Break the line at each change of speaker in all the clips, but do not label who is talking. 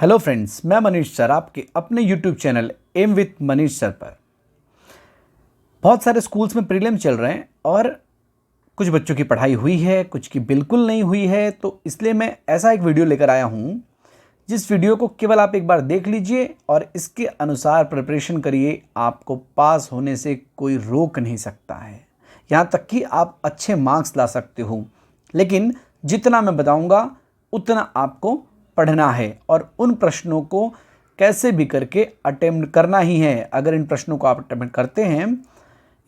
Hello friends, मैं Manish sir आपके अपने YouTube channel M with Manish sir पर। बहुत सारे स्कूल्स में प्रीलिम चल रहे हैं और कुछ बच्चों की पढ़ाई हुई है, कुछ की बिल्कुल नहीं हुई है। तो इसलिए मैं ऐसा एक वीडियो लेकर आया हूँ जिस वीडियो को केवल आप एक बार देख लीजिए और इसके अनुसार प्रिपरेशन करिए। आपको पास होने से कोई रोक नहीं सकता है, यहाँ तक कि आप अच्छे मार्क्स ला सकते हो। लेकिन जितना मैं बताऊँगा उतना आपको पढ़ना है और उन प्रश्नों को कैसे भी करके अटेम्प्ट करना ही है। अगर इन प्रश्नों को आप अटेम्प्ट करते हैं,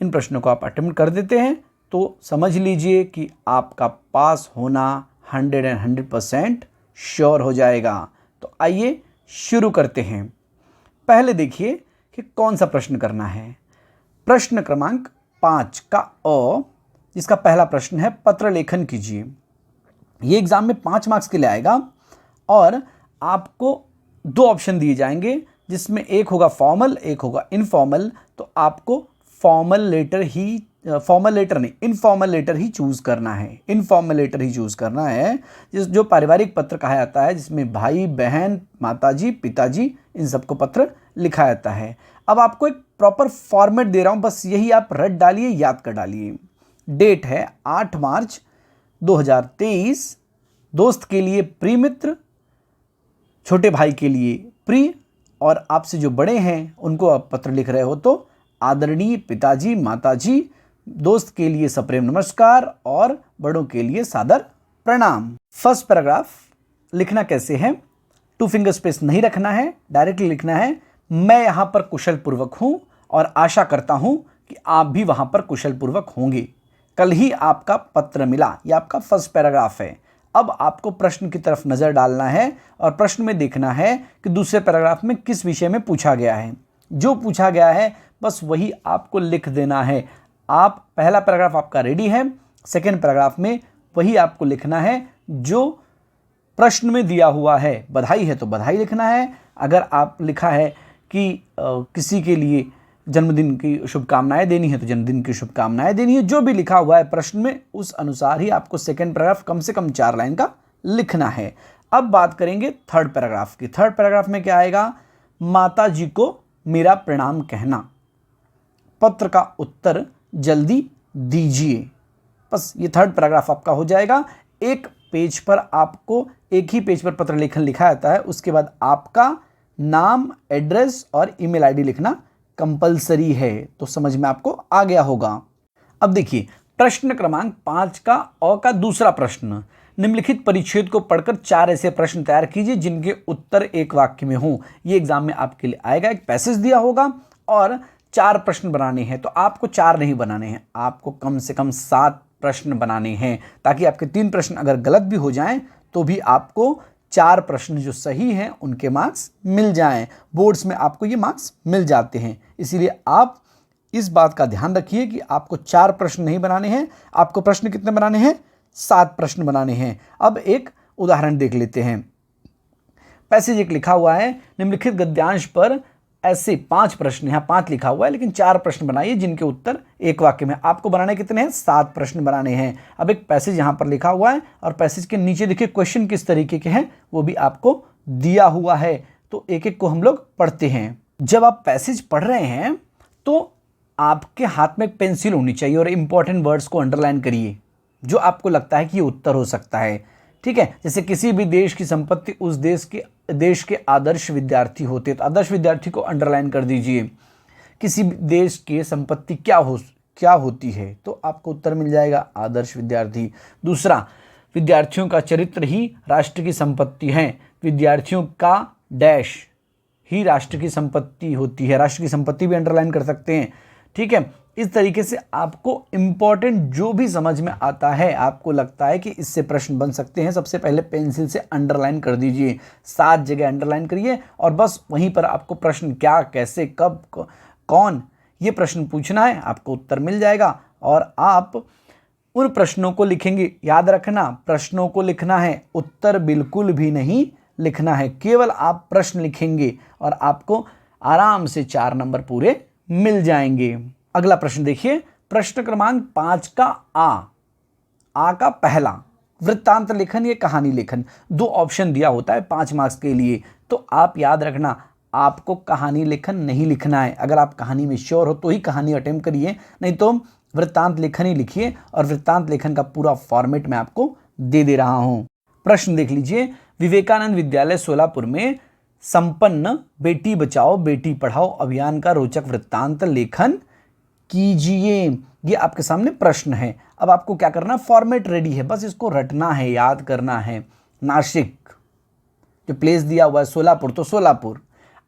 इन प्रश्नों को आप अटेम्प्ट कर देते हैं तो समझ लीजिए कि आपका पास होना 100% श्योर हो जाएगा। तो आइए शुरू करते हैं। पहले देखिए कि कौन सा प्रश्न करना है। प्रश्न क्रमांक 5 का अ, जिसका पहला प्रश्न है पत्र लेखन कीजिए। ये एग्जाम में 5 मार्क्स के लिए आएगा और आपको 2 ऑप्शन दिए जाएंगे, जिसमें एक होगा फॉर्मल, एक होगा इनफॉर्मल। तो आपको इनफॉर्मल लेटर ही चूज करना है। इनफॉर्मल लेटर ही चूज करना है, जो पारिवारिक पत्र कहा जाता है, जिसमें भाई बहन, माताजी, पिताजी, इन सबको पत्र लिखा जाता है। अब आपको एक प्रॉपर फॉर्मेट दे रहा हूं, बस यही आप रट डालिए, याद कर डालिए। डेट है 8 मार्च 2023। दोस्त के लिए प्रिय मित्र, छोटे भाई के लिए प्रिय, और आपसे जो बड़े हैं उनको आप पत्र लिख रहे हो तो आदरणीय पिताजी, माताजी। दोस्त के लिए सप्रेम नमस्कार और बड़ों के लिए सादर प्रणाम। फर्स्ट पैराग्राफ लिखना कैसे है? 2 फिंगर स्पेस नहीं रखना है, डायरेक्टली लिखना है। मैं यहाँ पर कुशल पूर्वक हूँ और आशा करता हूँ कि आप भी वहाँ पर कुशल पूर्वक होंगे। कल ही आपका पत्र मिला, यह आपका फर्स्ट पैराग्राफ है। अब आपको प्रश्न की तरफ नज़र डालना है और प्रश्न में देखना है कि दूसरे पैराग्राफ में किस विषय में पूछा गया है। जो पूछा गया है बस वही आपको लिख देना है। आप पहला पैराग्राफ आपका रेडी है, सेकेंड पैराग्राफ में वही आपको लिखना है जो प्रश्न में दिया हुआ है। बधाई है तो बधाई लिखना है। अगर आप लिखा है कि किसी के लिए जन्मदिन की शुभकामनाएं देनी है तो जन्मदिन की शुभकामनाएं देनी है। जो भी लिखा हुआ है प्रश्न में उस अनुसार ही आपको सेकंड पैराग्राफ कम से कम 4 लाइन का लिखना है। अब बात करेंगे थर्ड पैराग्राफ की। थर्ड पैराग्राफ में क्या आएगा? माता जी को मेरा प्रणाम कहना, पत्र का उत्तर जल्दी दीजिए। बस ये थर्ड पैराग्राफ आपका हो जाएगा। एक पेज पर आपको, एक ही पेज पर पत्र लेखन लिखा जाता है, उसके बाद आपका नाम, एड्रेस और ईमेल आईडी लिखना कंपलसरी है। तो समझ में आपको आ गया होगा। अब देखिए प्रश्न क्रमांक 5 का अ का दूसरा प्रश्न। निम्नलिखित परिच्छेद को पढ़कर 4 ऐसे प्रश्न तैयार कीजिए जिनके उत्तर एक वाक्य में हो। ये एग्जाम में आपके लिए आएगा। एक पैसेज दिया होगा और 4 प्रश्न बनाने हैं। तो आपको 4 नहीं बनाने हैं, आपको कम से कम 7 प्रश्न बनाने हैं, ताकि आपके 3 प्रश्न अगर गलत भी हो जाएं तो भी आपको 4 प्रश्न जो सही हैं उनके मार्क्स मिल जाएं। बोर्ड्स में आपको ये मार्क्स मिल जाते हैं। इसीलिए आप इस बात का ध्यान रखिए कि आपको 4 प्रश्न नहीं बनाने हैं। आपको प्रश्न कितने बनाने हैं? 7 प्रश्न बनाने हैं। अब एक उदाहरण देख लेते हैं। पैसेज एक लिखा हुआ है, निम्नलिखित गद्यांश पर ऐसे 5 प्रश्न, यहाँ 5 लिखा हुआ है लेकिन 4 प्रश्न बनाइए जिनके उत्तर एक वाक्य में। आपको बनाने कितने हैं? 7 प्रश्न बनाने हैं। अब एक पैसेज यहाँ पर लिखा हुआ है और पैसेज के नीचे देखिए क्वेश्चन किस तरीके के हैं वो भी आपको दिया हुआ है। तो एक एक को हम लोग पढ़ते हैं। जब आप पैसेज पढ़ रहे हैं तो आपके हाथ में एक पेंसिल होनी चाहिए और इंपॉर्टेंट वर्ड्स को अंडरलाइन करिए जो आपको लगता है कि ये उत्तर हो सकता है। ठीक है, जैसे किसी भी देश की संपत्ति उस देश के आदर्श विद्यार्थी होते हैं, तो आदर्श विद्यार्थी को अंडरलाइन कर दीजिए। किसी भी देश की संपत्ति क्या होती है तो आपको उत्तर मिल जाएगा आदर्श विद्यार्थी। दूसरा, विद्यार्थियों का चरित्र ही राष्ट्र की संपत्ति है। विद्यार्थियों का डैश ही राष्ट्र की संपत्ति होती है। राष्ट्र की संपत्ति भी अंडरलाइन कर सकते हैं। ठीक है, इस तरीके से आपको इंपॉर्टेंट जो भी समझ में आता है, आपको लगता है कि इससे प्रश्न बन सकते हैं, सबसे पहले पेंसिल से अंडरलाइन कर दीजिए। 7 जगह अंडरलाइन करिए और बस वहीं पर आपको प्रश्न क्या, कैसे, कब, कौन, ये प्रश्न पूछना है, आपको उत्तर मिल जाएगा और आप उन प्रश्नों को लिखेंगे। याद रखना, प्रश्नों को लिखना है, उत्तर बिल्कुल भी नहीं लिखना है। केवल आप प्रश्न लिखेंगे और आपको आराम से 4 नंबर पूरे मिल जाएंगे। अगला प्रश्न देखिए, प्रश्न क्रमांक 5 का आ का पहला वृत्तांत लेखन या कहानी लेखन, 2 ऑप्शन दिया होता है 5 मार्क्स के लिए। तो आप याद रखना, आपको कहानी लेखन नहीं लिखना है। अगर आप कहानी में श्योर हो तो ही कहानी अटेम्प्ट करिए, नहीं तो वृत्तांत लेखन ही लिखिए। और वृत्तांत लेखन का पूरा फॉर्मेट मैं आपको दे रहा हूं। प्रश्न देख लीजिए, विवेकानंद विद्यालय सोलापुर में संपन्न बेटी बचाओ बेटी पढ़ाओ अभियान का रोचक वृत्तांत लेखन कीजिए। ये आपके सामने प्रश्न है। अब आपको क्या करना, फॉर्मेट रेडी है, बस इसको रटना है, याद करना है। नासिक जो प्लेस दिया हुआ है सोलापुर, तो सोलापुर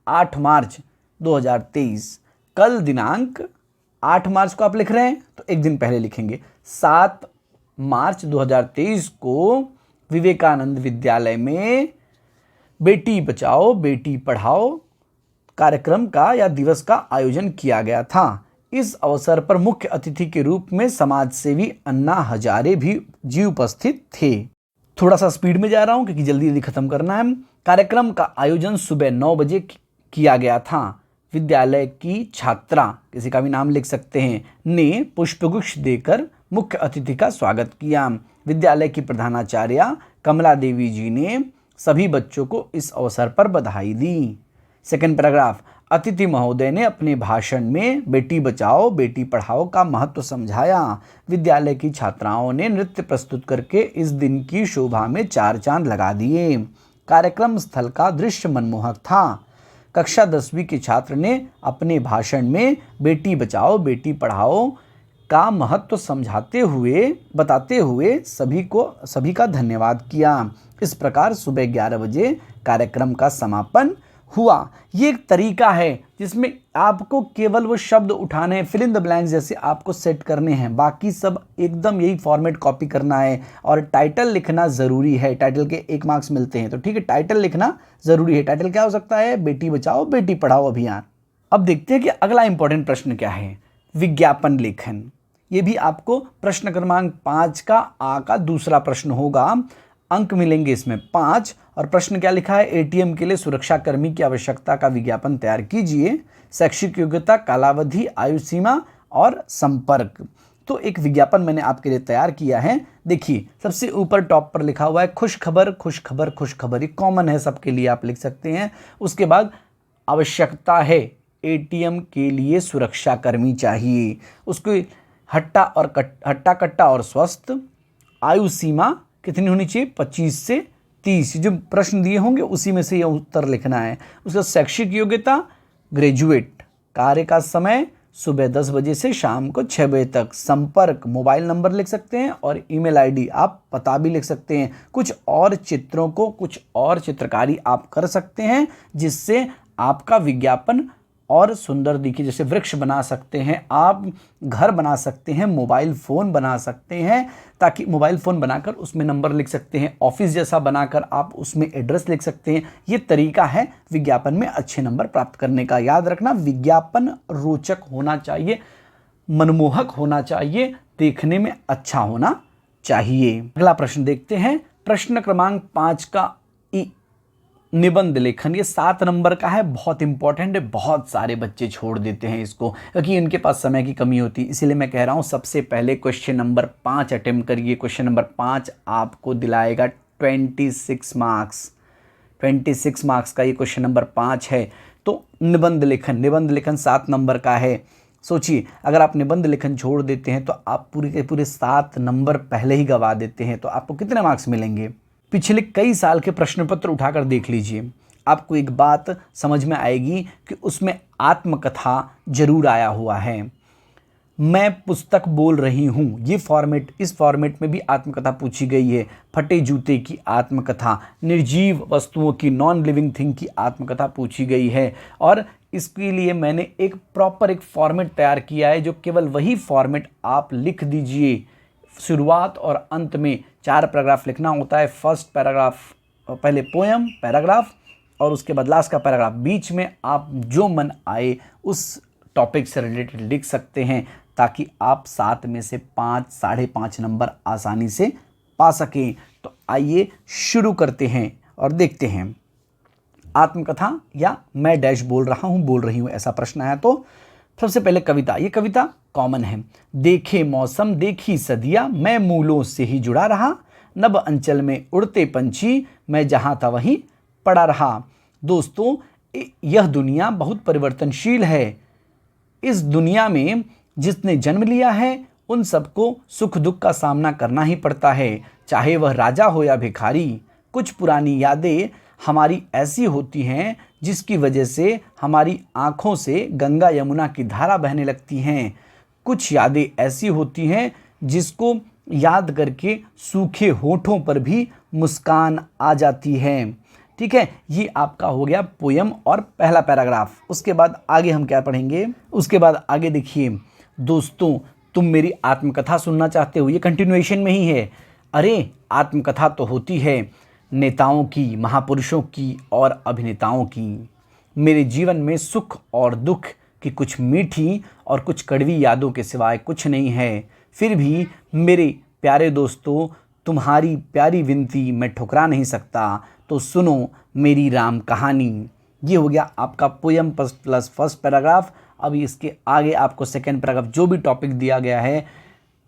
8 मार्च 2023। कल दिनांक 8 मार्च को आप लिख रहे हैं तो एक दिन पहले लिखेंगे। 7 मार्च 2023 को विवेकानंद विद्यालय में बेटी बचाओ बेटी पढ़ाओ कार्यक्रम का या दिवस का आयोजन किया गया था। इस अवसर पर मुख्य अतिथि के रूप में समाज सेवी अन्ना हजारे भी उपस्थित थे। थोड़ा सा स्पीड में जा रहा हूं क्योंकि जल्दी जल्दी खत्म करना है। कार्यक्रम का आयोजन सुबह 9 बजे किया गया था। विद्यालय की छात्रा, किसी का भी नाम लिख सकते हैं, ने पुष्पगुच्छ देकर मुख्य अतिथि का स्वागत किया। विद्यालय की प्रधानाचार्य कमला देवी जी ने सभी बच्चों को इस अवसर पर बधाई दी। सेकंड पैराग्राफ, अतिथि महोदय ने अपने भाषण में बेटी बचाओ बेटी पढ़ाओ का महत्व समझाया। विद्यालय की छात्राओं ने नृत्य प्रस्तुत करके इस दिन की शोभा में 4 चांद लगा दिए। कार्यक्रम स्थल का दृश्य मनमोहक था। कक्षा 10वीं के छात्र ने अपने भाषण में बेटी बचाओ बेटी पढ़ाओ का महत्व बताते हुए सभी का धन्यवाद किया। इस प्रकार सुबह 11 बजे कार्यक्रम का समापन हुआ। ये एक तरीका है जिसमें आपको केवल वो शब्द उठाने हैं, फिल इन द ब्लैंक्स जैसे आपको सेट करने हैं, बाकी सब एकदम यही फॉर्मेट कॉपी करना है। और टाइटल लिखना ज़रूरी है, टाइटल के 1 मार्क्स मिलते हैं, तो ठीक है, टाइटल लिखना ज़रूरी है। टाइटल क्या हो सकता है, बेटी बचाओ बेटी पढ़ाओ अभियान। अब देखते हैं कि अगला इंपॉर्टेंट प्रश्न क्या है, विज्ञापन लेखन। ये भी आपको प्रश्न क्रमांक 5 का आ का दूसरा प्रश्न होगा। अंक मिलेंगे इसमें 5। और प्रश्न क्या लिखा है, एटीएम के लिए सुरक्षा कर्मी की आवश्यकता का विज्ञापन तैयार कीजिए। शैक्षिक योग्यता, कालावधि, आयु सीमा और संपर्क। तो एक विज्ञापन मैंने आपके लिए तैयार किया है। देखिए, सबसे ऊपर टॉप पर लिखा हुआ है खुश खबर खुश खबर खुश खबर। ये कॉमन है, सबके लिए आप लिख सकते हैं। उसके बाद आवश्यकता है, एटीएम के लिए सुरक्षा कर्मी चाहिए। उसको हट्टा कट्टा और स्वस्थ। आयु सीमा कितनी होनी चाहिए, 25 से 30। जो प्रश्न दिए होंगे उसी में से यह उत्तर लिखना है। उसका शैक्षिक योग्यता ग्रेजुएट। कार्य का समय सुबह 10 बजे से शाम को 6 बजे तक। संपर्क मोबाइल नंबर लिख सकते हैं और ईमेल आईडी, आप पता भी लिख सकते हैं। कुछ और चित्रों को, कुछ और चित्रकारी आप कर सकते हैं जिससे आपका विज्ञापन और सुंदर दिखे। जैसे वृक्ष बना सकते हैं आप, घर बना सकते हैं, मोबाइल फ़ोन बना सकते हैं, ताकि मोबाइल फ़ोन बनाकर उसमें नंबर लिख सकते हैं। ऑफिस जैसा बनाकर आप उसमें एड्रेस लिख सकते हैं। ये तरीका है विज्ञापन में अच्छे नंबर प्राप्त करने का। याद रखना, विज्ञापन रोचक होना चाहिए, मनमोहक होना चाहिए, देखने में अच्छा होना चाहिए। अगला प्रश्न देखते हैं, प्रश्न क्रमांक 5 का निबंध लेखन। ये 7 नंबर का है, बहुत इंपॉर्टेंट है। बहुत सारे बच्चे छोड़ देते हैं इसको क्योंकि इनके पास समय की कमी होती है। इसीलिए मैं कह रहा हूँ सबसे पहले क्वेश्चन नंबर 5 अटेम्प्ट करिए। क्वेश्चन नंबर 5 आपको दिलाएगा 26 मार्क्स। 26 मार्क्स का ये क्वेश्चन नंबर 5 है। तो निबंध लेखन 7 नंबर का है। सोचिए, अगर आप निबंध लेखन छोड़ देते हैं तो आप पूरे के पूरे 7 नंबर पहले ही गंवा देते हैं। तो आपको कितने मार्क्स मिलेंगे? पिछले कई साल के प्रश्न पत्र उठाकर देख लीजिए, आपको एक बात समझ में आएगी कि उसमें आत्मकथा जरूर आया हुआ है। मैं पुस्तक बोल रही हूँ, ये फॉर्मेट, इस फॉर्मेट में भी आत्मकथा पूछी गई है। फटे जूते की आत्मकथा, निर्जीव वस्तुओं की, नॉन लिविंग थिंग की आत्मकथा पूछी गई है। और इसके लिए मैंने एक प्रॉपर एक फॉर्मेट तैयार किया है, जो केवल वही फॉर्मेट आप लिख दीजिए। शुरुआत और अंत में 4 पैराग्राफ लिखना होता है। फर्स्ट पैराग्राफ पहले पोयम पैराग्राफ और उसके बाद लास्ट का पैराग्राफ। बीच में आप जो मन आए उस टॉपिक से रिलेटेड लिख सकते हैं, ताकि आप 7 में से 5, 5.5 नंबर आसानी से पा सकें। तो आइए शुरू करते हैं और देखते हैं। आत्मकथा या मैं डैश बोल रही हूँ ऐसा प्रश्न आया तो सबसे पहले कविता। ये कविता कॉमन है। देखे मौसम देखी सदिया, मैं मूलों से ही जुड़ा रहा। नभ अंचल में उड़ते पंछी, मैं जहाँ था वहीं पड़ा रहा। दोस्तों, यह दुनिया बहुत परिवर्तनशील है। इस दुनिया में जिसने जन्म लिया है उन सबको सुख दुख का सामना करना ही पड़ता है, चाहे वह राजा हो या भिखारी। कुछ पुरानी यादें हमारी ऐसी होती हैं जिसकी वजह से हमारी आँखों से गंगा यमुना की धारा बहने लगती हैं। कुछ यादें ऐसी होती हैं जिसको याद करके सूखे होठों पर भी मुस्कान आ जाती है। ठीक है, ये आपका हो गया पोयम और पहला पैराग्राफ। उसके बाद आगे हम क्या पढ़ेंगे, उसके बाद आगे देखिए दोस्तों, तुम मेरी आत्मकथा सुनना चाहते हो, ये कंटिन्यूएशन में ही है। अरे आत्मकथा तो होती है नेताओं की, महापुरुषों की और अभिनेताओं की। मेरे जीवन में सुख और दुख की कुछ मीठी और कुछ कड़वी यादों के सिवाय कुछ नहीं है। फिर भी मेरे प्यारे दोस्तों, तुम्हारी प्यारी विनती मैं ठुकरा नहीं सकता, तो सुनो मेरी राम कहानी। ये हो गया आपका पोयम प्लस फर्स्ट पैराग्राफ। अभी इसके आगे आपको सेकेंड पैराग्राफ, जो भी टॉपिक दिया गया है,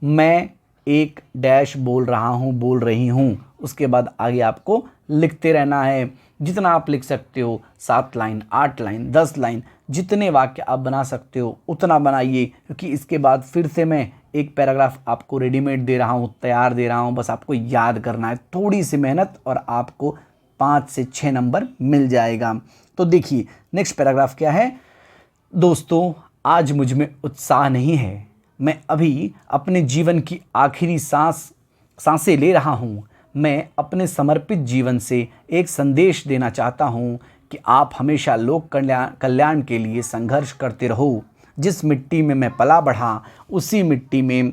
मैं एक डैश बोल रहा हूँ, बोल रही हूँ, उसके बाद आगे आपको लिखते रहना है। जितना आप लिख सकते हो, 7 लाइन, 8 लाइन, 10 लाइन, जितने वाक्य आप बना सकते हो उतना बनाइए, क्योंकि इसके बाद फिर से मैं एक पैराग्राफ आपको रेडीमेड दे रहा हूँ, तैयार दे रहा हूँ। बस आपको याद करना है, थोड़ी सी मेहनत और आपको 5 से 6 नंबर मिल जाएगा। तो देखिए नेक्स्ट पैराग्राफ क्या है। दोस्तों, आज मुझ में उत्साह नहीं है। मैं अभी अपने जीवन की आखिरी सांसें ले रहा हूँ। मैं अपने समर्पित जीवन से एक संदेश देना चाहता हूँ कि आप हमेशा लोक कल्याण के लिए संघर्ष करते रहो। जिस मिट्टी में मैं पला बढ़ा, उसी मिट्टी में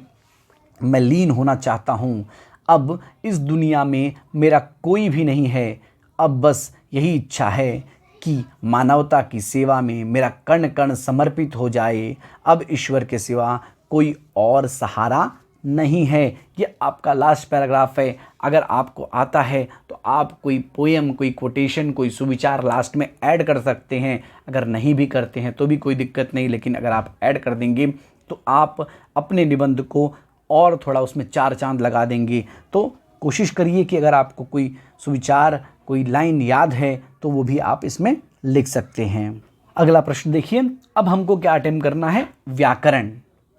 मैं लीन होना चाहता हूँ। अब इस दुनिया में मेरा कोई भी नहीं है। अब बस यही इच्छा है कि मानवता की सेवा में मेरा कण कण समर्पित हो जाए। अब ईश्वर के सिवा कोई और सहारा नहीं है। ये आपका लास्ट पैराग्राफ है। अगर आपको आता है तो आप कोई पोएम, कोई कोटेशन, कोई सुविचार लास्ट में ऐड कर सकते हैं। अगर नहीं भी करते हैं तो भी कोई दिक्कत नहीं, लेकिन अगर आप ऐड कर देंगे तो आप अपने निबंध को और थोड़ा उसमें 4 चांद लगा देंगे। तो कोशिश करिए कि अगर आपको कोई सुविचार, कोई लाइन याद है तो वो भी आप इसमें लिख सकते हैं। अगला प्रश्न देखिए, अब हमको क्या अटेम्प्ट करना है, व्याकरण।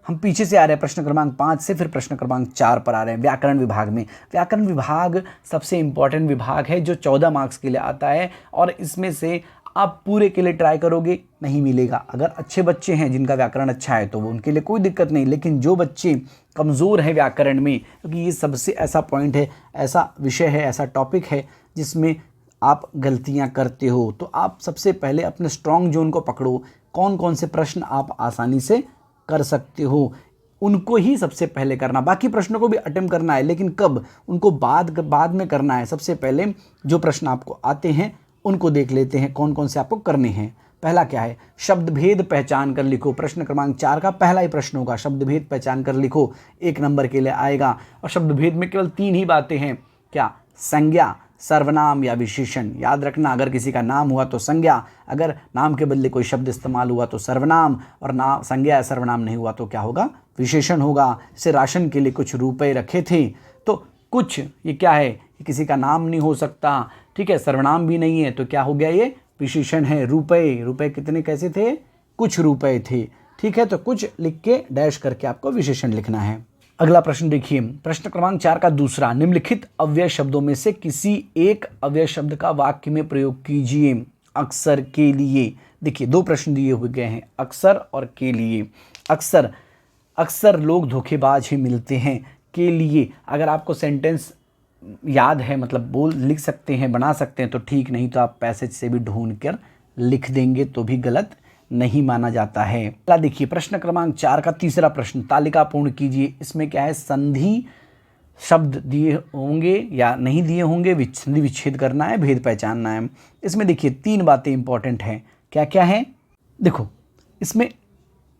हम पीछे से आ रहे हैं प्रश्न क्रमांक 5 से, फिर प्रश्न क्रमांक 4 पर आ रहे हैं व्याकरण विभाग में। व्याकरण विभाग सबसे इम्पॉर्टेंट विभाग है जो 14 मार्क्स के लिए आता है, और इसमें से आप पूरे के लिए ट्राई करोगे नहीं मिलेगा। अगर अच्छे बच्चे हैं जिनका व्याकरण अच्छा है तो वो उनके लिए कोई दिक्कत नहीं, लेकिन जो बच्चे कमज़ोर हैं व्याकरण में, क्योंकि ये सबसे ऐसा पॉइंट है, ऐसा विषय है, ऐसा टॉपिक है जिसमें आप गलतियां करते हो, तो आप सबसे पहले अपने स्ट्रॉन्ग जोन को पकड़ो। कौन कौन से प्रश्न आप आसानी से कर सकते हो उनको ही सबसे पहले करना। बाकी प्रश्नों को भी अटेम्प्ट करना है, लेकिन कब, उनको बाद में करना है। सबसे पहले जो प्रश्न आपको आते हैं उनको देख लेते हैं कौन कौन से आपको करने हैं। पहला क्या है, शब्द भेद पहचान कर लिखो। प्रश्न क्रमांक 4 का पहला ही प्रश्न होगा, शब्द भेद पहचान कर लिखो, 1 नंबर के लिए आएगा। और शब्द भेद में केवल 3 ही बातें हैं, क्या, संज्ञा, सर्वनाम या विशेषण। याद रखना, अगर किसी का नाम हुआ तो संज्ञा, अगर नाम के बदले कोई शब्द इस्तेमाल हुआ तो सर्वनाम, और नाम संज्ञा या सर्वनाम नहीं हुआ तो क्या होगा, विशेषण होगा। जैसे राशन के लिए कुछ रुपए रखे थे, तो कुछ, ये क्या है, ये किसी का नाम नहीं हो सकता, ठीक है, सर्वनाम भी नहीं है, तो क्या हो गया, ये विशेषण है। रुपए, रुपए कितने कैसे थे, कुछ रुपए थे, ठीक है। तो कुछ लिख के डैश करके आपको विशेषण लिखना है। अगला प्रश्न देखिए, प्रश्न क्रमांक 4 का दूसरा, निम्नलिखित अव्यय शब्दों में से किसी एक अव्यय शब्द का वाक्य में प्रयोग कीजिए। अक्सर, के लिए। देखिए 2 प्रश्न दिए हुए गए हैं, अक्सर और के लिए। अक्सर, अक्सर लोग धोखेबाज ही मिलते हैं। के लिए, अगर आपको सेंटेंस याद है, मतलब बोल लिख सकते हैं, बना सकते हैं तो ठीक, नहीं तो आप पैसेज से भी ढूंढ कर लिख देंगे तो भी गलत नहीं माना जाता है। अगला देखिए, प्रश्न क्रमांक 4 का तीसरा प्रश्न, तालिका पूर्ण कीजिए। इसमें क्या है, संधि शब्द दिए होंगे या नहीं दिए होंगे, संधि विच्छेद करना है, भेद पहचानना है। इसमें देखिए 3 बातें इंपॉर्टेंट हैं। क्या क्या है, देखो इसमें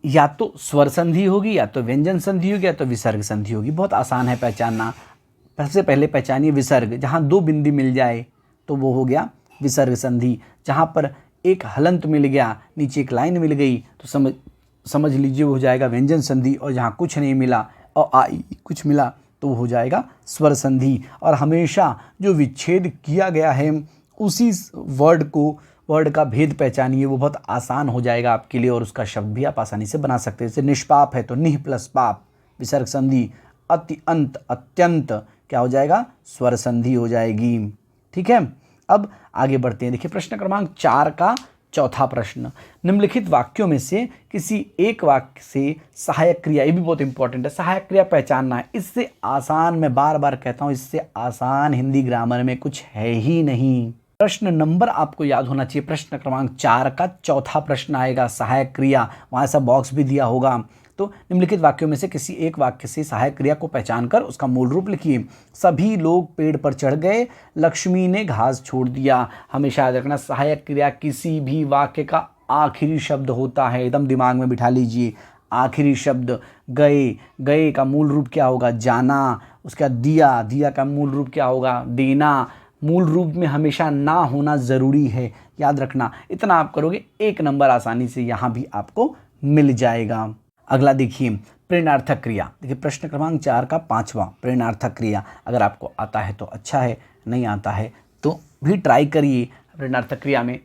या तो स्वर संधि होगी, या तो व्यंजन संधि होगी, या तो विसर्ग संधि होगी। बहुत आसान है पहचानना। सबसे पहले पहचानिए विसर्ग, जहाँ 2 बिंदी मिल जाए तो वो हो गया विसर्ग संधि। जहाँ पर एक हलंत मिल गया, नीचे एक लाइन मिल गई, तो समझ लीजिए वो हो जाएगा व्यंजन संधि। और जहाँ कुछ नहीं मिला और आई कुछ मिला तो हो जाएगा स्वर संधि। और हमेशा जो विच्छेद किया गया है उसी वर्ड का भेद पहचानिए, वो बहुत आसान हो जाएगा आपके लिए और उसका शब्द भी आप आसानी से बना सकते हैं। जैसे निष्पाप है तो निह प्लस पाप विसर्ग संधि, अति अंत अत्यंत क्या हो जाएगा, स्वर संधि हो जाएगी। ठीक है, अब आगे बढ़ते हैं। देखिए प्रश्न क्रमांक 4 का चौथा प्रश्न, निम्नलिखित वाक्यों में से किसी एक वाक्य से सहायक क्रिया, ये भी बहुत इंपॉर्टेंट है, सहायक क्रिया पहचानना है। इससे आसान, मैं बार बार कहता हूं, इससे आसान हिंदी ग्रामर में कुछ है ही नहीं। प्रश्न नंबर आपको याद होना चाहिए, प्रश्न क्रमांक 4 का चौथा प्रश्न आएगा, सहायक क्रिया, वहां ऐसा बॉक्स भी दिया होगा। तो निम्नलिखित वाक्यों में से किसी एक वाक्य से सहायक क्रिया को पहचानकर उसका मूल रूप लिखिए। सभी लोग पेड़ पर चढ़ गए, लक्ष्मी ने घास छोड़ दिया। हमेशा याद रखना, सहायक क्रिया किसी भी वाक्य का आखिरी शब्द होता है, एकदम दिमाग में बिठा लीजिए। आखिरी शब्द, गए, गए का मूल रूप क्या होगा, जाना। उसके बाद दिया, दिया का मूल रूप क्या होगा, देना। मूल रूप में हमेशा ना होना ज़रूरी है, याद रखना। इतना आप करोगे 1 नंबर आसानी से यहाँ भी आपको मिल जाएगा। अगला देखिए, प्रेरणार्थक क्रिया। देखिए प्रश्न क्रमांक 4 का 5वां, प्रेरणार्थक क्रिया। अगर आपको आता है तो अच्छा है, नहीं आता है तो भी ट्राई करिए। प्रेरणार्थक क्रिया में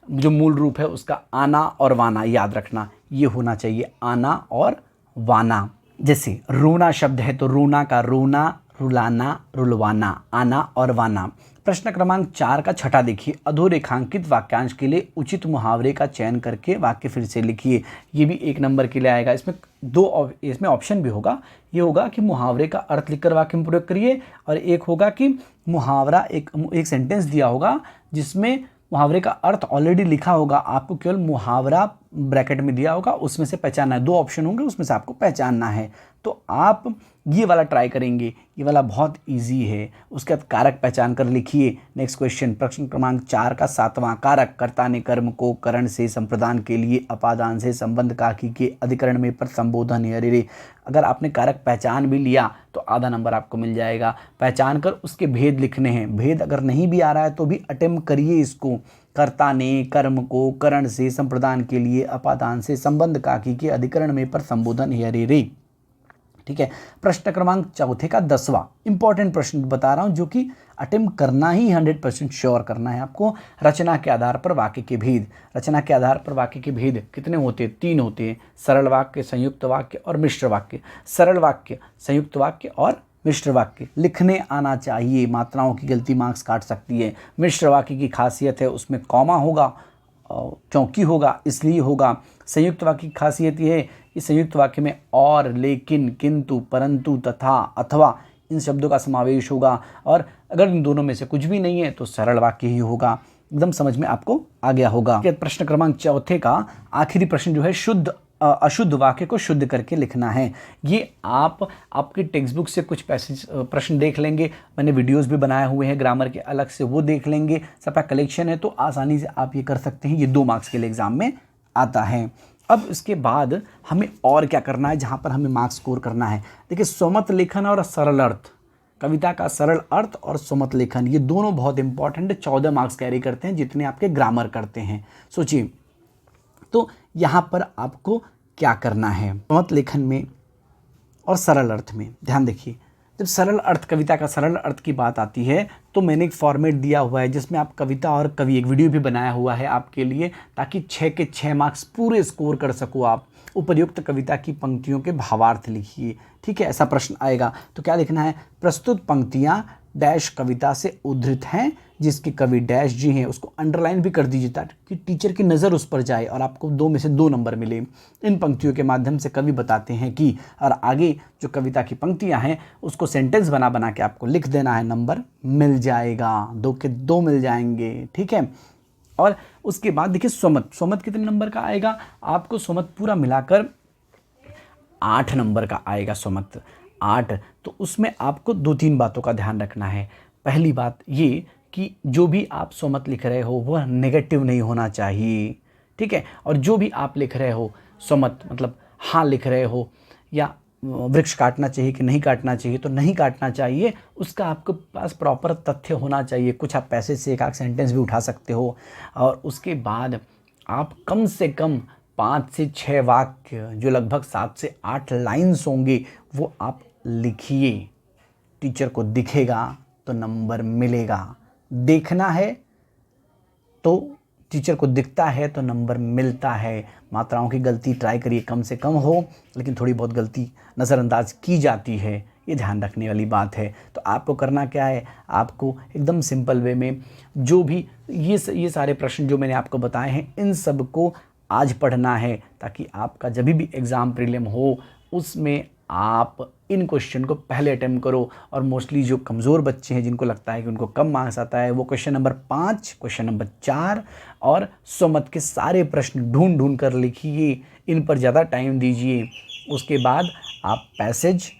जो मूल रूप है उसका आना और वाना, याद रखना, ये होना चाहिए, आना और वाना। जैसे रोना शब्द है तो रोना का रोना, रुलाना, रुलवाना, आना और वाना। प्रश्न क्रमांक 4 का छठा देखिए, अधोरेखांकित वाक्यांश के लिए उचित मुहावरे का चयन करके वाक्य फिर से लिखिए। ये भी 1 नंबर के लिए आएगा। इसमें ऑप्शन भी होगा। ये होगा कि मुहावरे का अर्थ लिखकर वाक्य में प्रयोग करिए, और एक होगा कि मुहावरा, एक सेंटेंस दिया होगा जिसमें मुहावरे का अर्थ ऑलरेडी लिखा होगा, आपको केवल मुहावरा ब्रैकेट में दिया होगा, उसमें से पहचानना है। 2 ऑप्शन होंगे, उसमें से आपको पहचानना है। तो आप ये वाला ट्राई करेंगे, ये वाला बहुत इजी है। उसके बाद कारक पहचान कर लिखिए। नेक्स्ट क्वेश्चन, प्रश्न क्रमांक 4 का 7वां, कारक, कर्ता ने कर्म को करण से संप्रदान के लिए अपादान से संबंध काकी के अधिकरण में पर संबोधन है। अरे रे, अगर आपने कारक पहचान भी लिया तो आधा नंबर आपको मिल जाएगा। पहचान कर उसके भेद लिखने हैं। भेद अगर नहीं भी आ रहा है तो भी अटेम्प्ट करिए इसको। कर्ता ने कर्म को करण से संप्रदान के लिए अपादान से संबंध काकी के अधिकरण में पर संबोधन है। अरे रे, ठीक है। प्रश्न क्रमांक 4 का 10वां, इंपॉर्टेंट प्रश्न बता रहा हूं जो कि अटेम्प्ट करना ही 100% श्योर करना है आपको। रचना के आधार पर वाक्य के भेद। रचना के आधार पर वाक्य के भेद कितने होते हैं? 3 होते हैं, सरल वाक्य, संयुक्त वाक्य और मिश्र वाक्य। सरल वाक्य, संयुक्त वाक्य और मिश्र वाक्य लिखने आना चाहिए। मात्राओं की गलती मार्क्स काट सकती है। मिश्र वाक्य की खासियत है उसमें कॉमा होगा, चौकी होगा, इसलिए होगा। संयुक्त वाक्य की खासियत ये है कि संयुक्त वाक्य में और, लेकिन, किंतु, परंतु, तथा, अथवा इन शब्दों का समावेश होगा। और अगर इन दोनों में से कुछ भी नहीं है तो सरल वाक्य ही होगा। एकदम समझ में आपको आ गया होगा। प्रश्न क्रमांक 4 का आखिरी प्रश्न जो है, अशुद्ध वाक्य को शुद्ध करके लिखना है। ये आपकी टेक्स्ट बुक से कुछ प्रश्न देख लेंगे, मैंने वीडियोस भी बनाए हुए हैं ग्रामर के अलग से, वो देख लेंगे। सबका कलेक्शन है तो आसानी से आप ये कर सकते हैं। ये 2 मार्क्स के लिए एग्जाम में आता है। अब इसके बाद हमें और क्या करना है जहाँ पर हमें मार्क्स स्कोर करना है? देखिए, स्वमत लेखन और सरल अर्थ, कविता का सरल अर्थ और स्वमत लेखन, ये दोनों बहुत इंपॉर्टेंट 14 मार्क्स कैरी करते हैं जितने आपके ग्रामर करते हैं। सोचिए, तो यहाँ पर आपको क्या करना है स्वमत लेखन में और सरल अर्थ में? ध्यान देखिए, जब सरल अर्थ, कविता का सरल अर्थ की बात आती है तो मैंने एक फॉर्मेट दिया हुआ है जिसमें आप कविता और कवि, एक वीडियो भी बनाया हुआ है आपके लिए, ताकि 6 के 6 मार्क्स पूरे स्कोर कर सको आप। उपर्युक्त कविता की पंक्तियों के भावार्थ लिखिए, ठीक है। ऐसा प्रश्न आएगा तो क्या लिखना है? प्रस्तुत पंक्तियाँ डैश कविता से उद्धृत हैं जिसके कवि डैश जी हैं। उसको अंडरलाइन भी कर दीजिए ताकि टीचर की नज़र उस पर जाए और आपको 2 में से 2 नंबर मिले। इन पंक्तियों के माध्यम से कवि बताते हैं कि, और आगे जो कविता की पंक्तियां हैं उसको सेंटेंस बना बना के आपको लिख देना है, नंबर मिल जाएगा, 2 के 2 मिल जाएंगे, ठीक है। और उसके बाद देखिए स्वमत कितने नंबर का आएगा? आपको स्वमत पूरा मिलाकर 8 नंबर का आएगा। स्वमत 8, तो उसमें आपको 2-3 बातों का ध्यान रखना है। पहली बात ये कि जो भी आप स्वमत लिख रहे हो वह नेगेटिव नहीं होना चाहिए, ठीक है। और जो भी आप लिख रहे हो स्वमत, मतलब हाँ लिख रहे हो या वृक्ष काटना चाहिए कि नहीं काटना चाहिए, तो नहीं काटना चाहिए, उसका आपके पास प्रॉपर तथ्य होना चाहिए। कुछ आप पैसे से एक आध सेंटेंस भी उठा सकते हो। और उसके बाद आप कम से कम 5 से 6 वाक्य जो लगभग 7 से 8 लाइन्स होंगे वो आप लिखिए, टीचर को दिखेगा तो नंबर मिलेगा। देखना है तो टीचर को दिखता है तो नंबर मिलता है। मात्राओं की गलती ट्राई करिए कम से कम हो, लेकिन थोड़ी बहुत गलती नज़रअंदाज की जाती है, ये ध्यान रखने वाली बात है। तो आपको करना क्या है, आपको एकदम सिंपल वे में जो भी ये सारे प्रश्न जो मैंने आपको बताए हैं, इन सब को आज पढ़ना है, ताकि आपका जब भी एग्ज़ाम प्रीलिम हो उसमें आप इन क्वेश्चन को पहले अटेम्प्ट करो। और मोस्टली जो कमज़ोर बच्चे हैं, जिनको लगता है कि उनको कम मार्क्स आता है, वो क्वेश्चन नंबर 5, क्वेश्चन नंबर 4 और स्वमत के सारे प्रश्न ढूंढ ढूंढ कर लिखिए, इन पर ज़्यादा टाइम दीजिए। उसके बाद आप पैसेज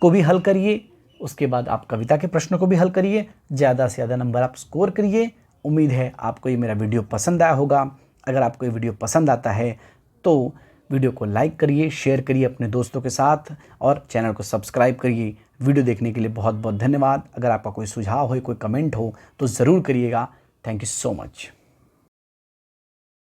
को भी हल करिए, उसके बाद आप कविता के प्रश्नों को भी हल करिए, ज़्यादा से ज़्यादा नंबर आप स्कोर करिए। उम्मीद है आपको ये मेरा वीडियो पसंद आया होगा। अगर आपको ये वीडियो पसंद आता है तो वीडियो को लाइक करिए, शेयर करिए अपने दोस्तों के साथ और चैनल को सब्सक्राइब करिए। वीडियो देखने के लिए बहुत बहुत धन्यवाद। अगर आपका कोई सुझाव हो, कोई कमेंट हो तो ज़रूर करिएगा। Thank you so much.